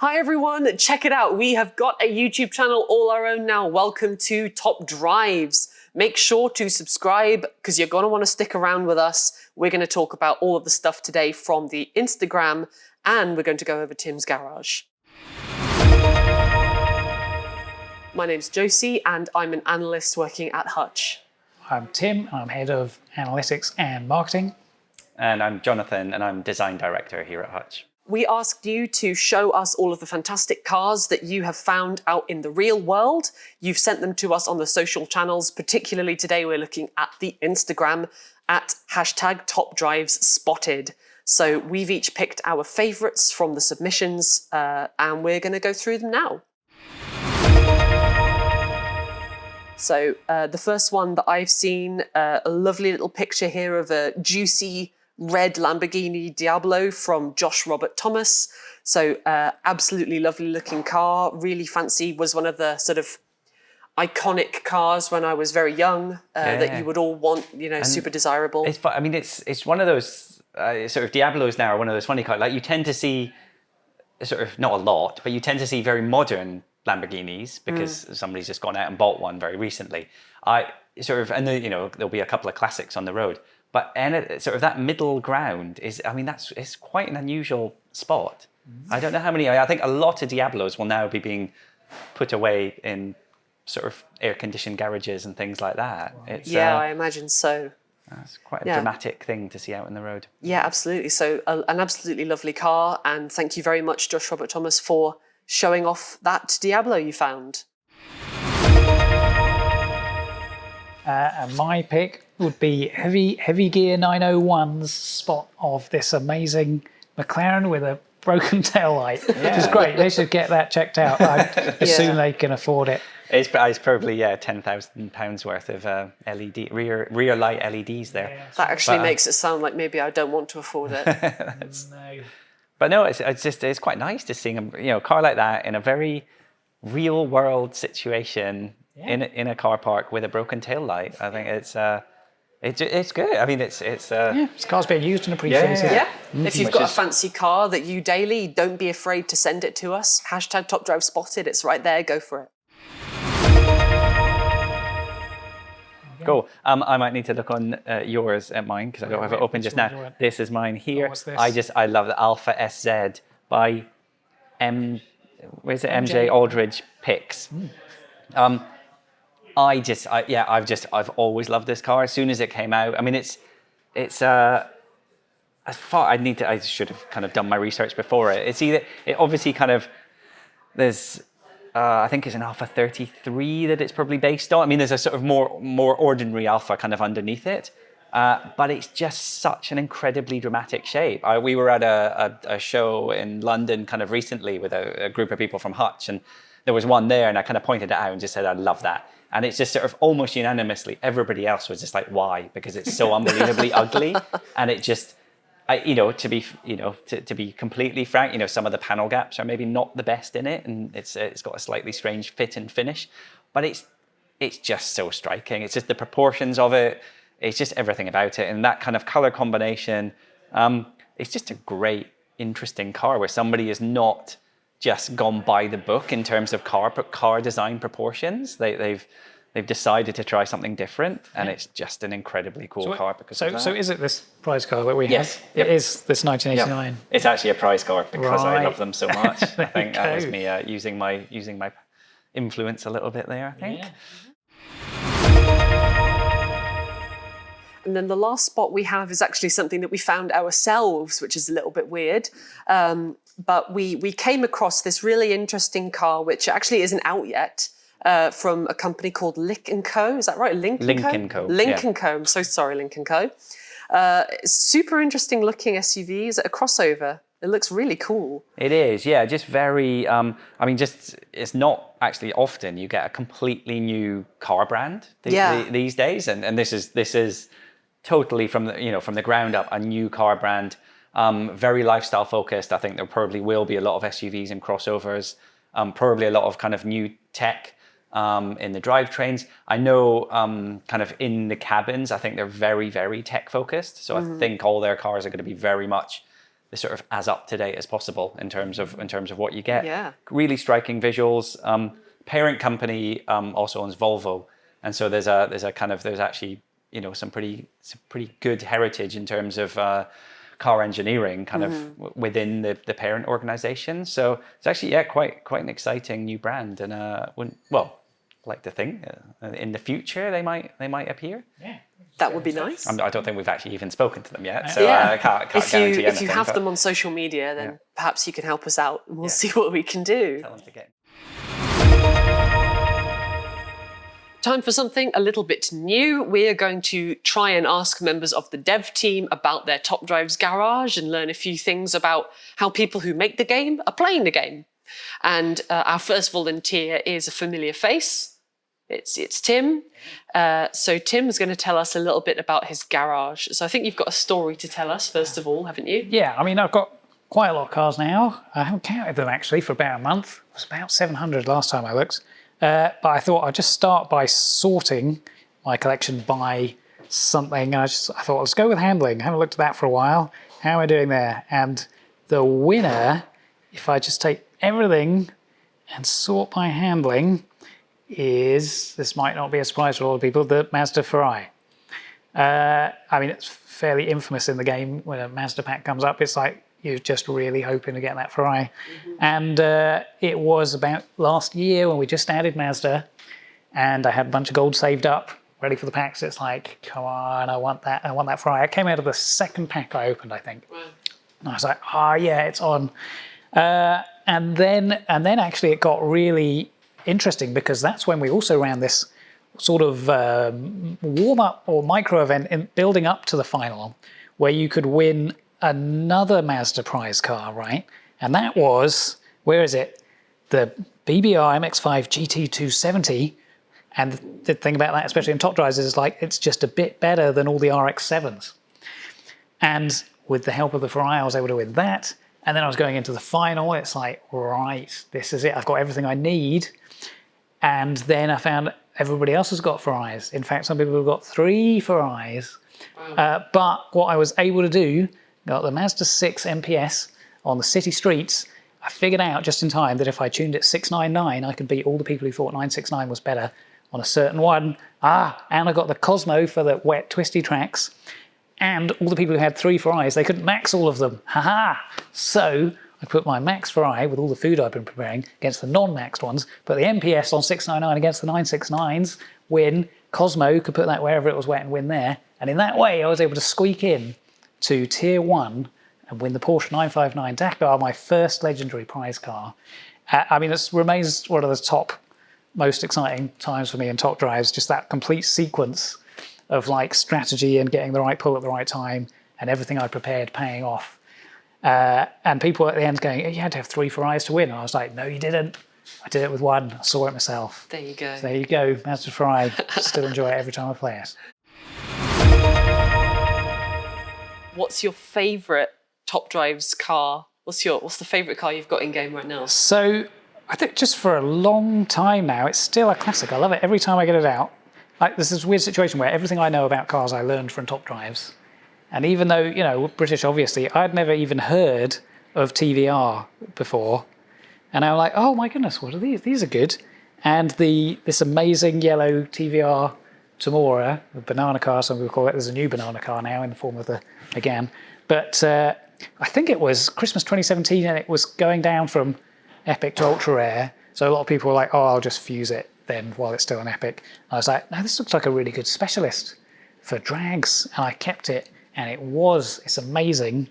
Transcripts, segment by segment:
Hi everyone, check it out. We have got a YouTube channel all our own now. Welcome to Top Drives. Make sure to subscribe because you're going to want to stick around with us. We're going to talk about all of the stuff today from the Instagram, and we're going to go over Tim's garage. My name's Josie and I'm an analyst working at Hutch. I'm Tim, I'm head of analytics and marketing. And I'm Jonathan and I'm design director here at Hutch. We asked you to show us all of the fantastic cars that you have found out in the real world. You've sent them to us on the social channels. Particularly today, we're looking at the Instagram at #TopDrivesSpotted. So we've each picked our favorites from the submissions and we're going to go through them now. So the first one that I've seen, a lovely little picture here of a juicy red Lamborghini Diablo from Josh Robert Thomas. So absolutely lovely looking car, really fancy, was one of the sort of iconic cars when I was very young that you would all want, you know, and super desirable. It's fun. I mean, it's one of those sort of Diablos now are one of those funny cars. Like you tend to see sort of, not a lot, but you tend to see very modern Lamborghinis because somebody's just gone out and bought one very recently. And you know, there'll be a couple of classics on the road. But sort of that middle ground is, I mean, it's quite an unusual spot. I don't know how many, I think a lot of Diablos will now be being put away in sort of air-conditioned garages and things like that. It's, yeah, I imagine so. It's quite a dramatic thing to see out in the road. Yeah, absolutely. So an absolutely lovely car. And thank you very much, Josh Robert Thomas, for showing off that Diablo you found. And my pick would be Heavy Gear 901's spot of this amazing McLaren with a broken tail light, which is great. They should get that checked out as soon as they can afford it. It's probably £10,000 worth of LED rear light LEDs there. Yeah, that actually makes it sound like maybe I don't want to afford it. No. But no, it's quite nice to see a car like that in a very real world situation. In a car park with a broken tail light. I think it's good. I mean, this car's being used and appreciated. Yeah. If you've got a fancy car that you daily, don't be afraid to send it to us. #TopDriveSpotted. It's right there. Go for it. Cool. I might need to look on yours at mine because I don't have it open just now. This is mine here. What's this? I love the Alpha SZ by MJ Aldridge Picks. I've always loved this car. As soon as it came out, I mean, I should have kind of done my research before it. It obviously kind of, there's, I think it's an Alpha 33 that it's probably based on. I mean, there's a sort of more ordinary Alpha kind of underneath it. But it's just such an incredibly dramatic shape. We were at a show in London kind of recently with a group of people from Hutch, and there was one there and I kind of pointed it out and just said, I love that. And it's just sort of almost unanimously, everybody else was just like, why? Because it's so unbelievably ugly. And it just, to be completely frank, some of the panel gaps are maybe not the best in it. And it's got a slightly strange fit and finish, but it's just so striking. It's just the proportions of it. It's just everything about it. And that kind of color combination, it's just a great, interesting car where somebody is not just gone by the book in terms of car design proportions. They've decided to try something different, and it's just an incredibly cool car because of that. So is it this prize car that we have? Yes. It is this 1989. Yep. It's actually a prize car because I love them so much. I think that was me using my influence a little bit there, I think. Yeah. And then the last spot we have is actually something that we found ourselves, which is a little bit weird. But we came across this really interesting car, which actually isn't out yet, from a company called Lick & Co. Is that right? Link & Co. Link & Co. I'm so sorry, Link & Co. Super interesting looking SUV. Is it a crossover? It looks really cool. It is, yeah. Just very, it's not actually often you get a completely new car brand these days. And this is totally from the ground up, a new car brand. Very lifestyle focused. I think there probably will be a lot of SUVs and crossovers, probably a lot of kind of new tech in the drivetrains. I know kind of in the cabins, I think they're very, very tech focused. So I think all their cars are going to be very much sort of as up to date as possible in terms of what you get. Yeah. Really striking visuals. Parent company also owns Volvo, and so there's actually some pretty good heritage in terms of car engineering kind of within the parent organization. So it's actually quite an exciting new brand, and like to think in the future they might appear. Yeah. That would be nice. I don't think we've actually even spoken to them yet, so I can't guarantee anything. If you have them on social media, then perhaps you can help us out, and we'll see what we can do. Tell them to get. Time for something a little bit new. We are going to try and ask members of the dev team about their Top Drives garage and learn a few things about how people who make the game are playing the game. And our first volunteer is a familiar face. It's Tim. So Tim is going to tell us a little bit about his garage. So I think you've got a story to tell us, first of all, haven't you? Yeah, I mean, I've got quite a lot of cars now. I haven't counted them actually for about a month. It was about 700 last time I looked. But I thought I'd just start by sorting my collection by something. I thought, let's go with handling. I haven't looked at that for a while. How am I doing there? And the winner, if I just take everything and sort by handling, is, this might not be a surprise for a lot of people, the Mazda Ferrari. I mean, it's fairly infamous in the game. When a Mazda pack comes up, it's like you're just really hoping to get that Ferrari. And it was about last year when we just added Mazda, and I had a bunch of gold saved up, ready for the packs. It's like, come on, I want that Ferrari. It came out of the second pack I opened, I think. Wow. And I was like, oh yeah, it's on. And then actually it got really interesting, because that's when we also ran this sort of warm-up or micro event in building up to the final, where you could win another Mazda prize car, right? And that was, where is it? The BBR MX-5 GT270. And the thing about that, especially in Top Drives, is like it's just a bit better than all the RX-7s. And with the help of the Ferrari, I was able to win that. And then I was going into the final. It's like, right, this is it. I've got everything I need. And then I found everybody else has got Ferraris. In fact, some people have got 3 Ferraris. Wow. But what I was able to do, got the Mazda 6 MPS on the city streets. I figured out just in time that if I tuned it 699, I could beat all the people who thought 969 was better on a certain one. And I got the Cosmo for the wet, twisty tracks. And all the people who had 3 Ferraris, they couldn't max all of them. Haha! So I put my max Ferrari with all the food I've been preparing against the non-maxed ones, put the MPS on 699 against the 969s, win. Cosmo could put that wherever it was wet and win there. And in that way, I was able to squeak in to Tier 1 and win the Porsche 959 Dakar, my first legendary prize car. I mean, it remains one of the top, most exciting times for me in Top Drives, just that complete sequence of like strategy and getting the right pull at the right time and everything I prepared paying off. And people at the end going, you had to have 3 Ferraris to win. And I was like, no, you didn't. I did it with 1. I saw it myself. There you go. So there you go, Mazda Ferrari. Still enjoy it every time I play it. What's your favourite Top Drives car? What's the favourite car you've got in game right now? So I think just for a long time now, it's still a classic. I love it every time I get it out. Like, there's this weird situation where everything I know about cars I learned from Top Drives. And even though, you know, British, obviously, I'd never even heard of TVR before. And I'm like, oh my goodness, what are these? These are good. And this amazing yellow TVR Tamora, the banana car, some people call it. There's a new banana car now in the form of the Megane. But I think it was Christmas 2017, and it was going down from Epic to Ultra Rare. So a lot of people were like, oh, I'll just fuse it then while it's still an Epic. I was like, no, this looks like a really good specialist for drags. And I kept it, and it's amazing.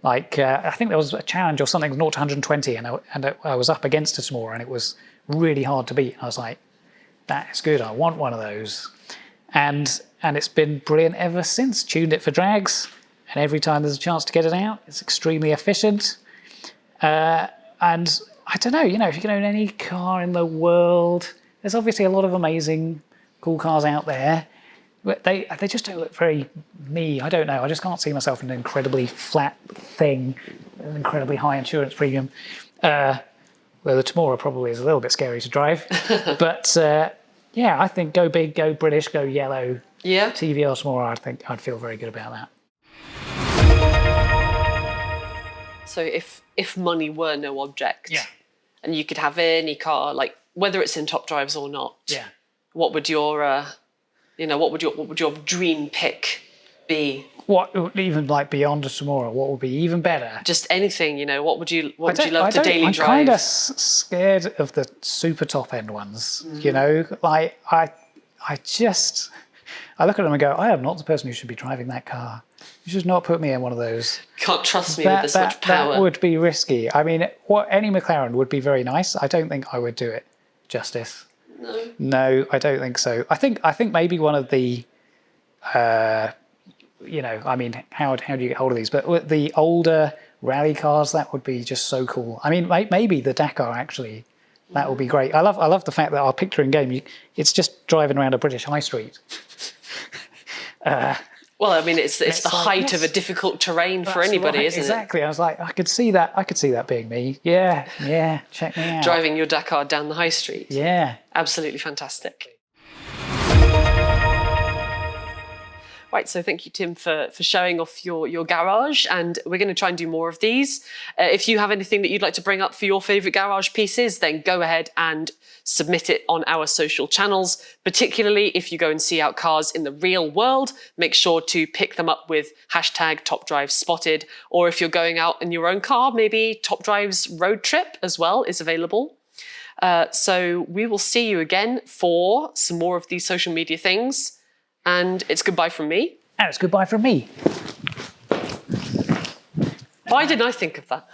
Like, I think there was a challenge or something, 0 to 120, and I was up against it more, and it was really hard to beat. I was like, that is good, I want one of those. And it's been brilliant ever since. Tuned it for drags, and every time there's a chance to get it out, it's extremely efficient. And I don't know, you know, if you can own any car in the world, there's obviously a lot of amazing, cool cars out there, but they just don't look very me. I don't know. I just can't see myself in an incredibly flat thing, an incredibly high insurance premium. Well, the Tamora probably is a little bit scary to drive, but yeah, I think go big, go British, go yellow. Yeah. TVR Tamora, I think I'd feel very good about that. So if money were no object, Yeah. and you could have any car, like whether it's in top drives or not, Yeah. what would your what would your dream pick be? What even like beyond tomorrow? What would be even better? Just anything, what would you love to daily I'm drive? kind of scared of the super top end ones. Like I look at them and go, I am not the person who should be driving that car. You should not put me in one of those. Can't trust me with this much power. That would be risky. I mean, any McLaren would be very nice. I don't think I would do it justice. No, I don't think so. I think maybe one of the, I mean, how do you get hold of these? But the older rally cars, that would be just so cool. I mean, maybe the Dakar actually, that would be great. I love the fact that our picture in game, it's just driving around a British high street. Well, I mean, it's the like, height of a difficult terrain for anybody, isn't it? Exactly. I was like, I could see that being me. Yeah, check me out. Driving your Dakar down the high street. Yeah. Absolutely fantastic. Right, so thank you, Tim, for showing off your garage, and we're going to try and do more of these. If you have anything that you'd like to bring up for your favourite garage pieces, then go ahead and submit it on our social channels. Particularly if you go and see out cars in the real world, make sure to pick them up with #TopDriveSpotted, or if you're going out in your own car, maybe Top Drive's road trip as well is available. So we will see you again for some more of these social media things. And it's goodbye from me. And it's goodbye from me. Why didn't I think of that?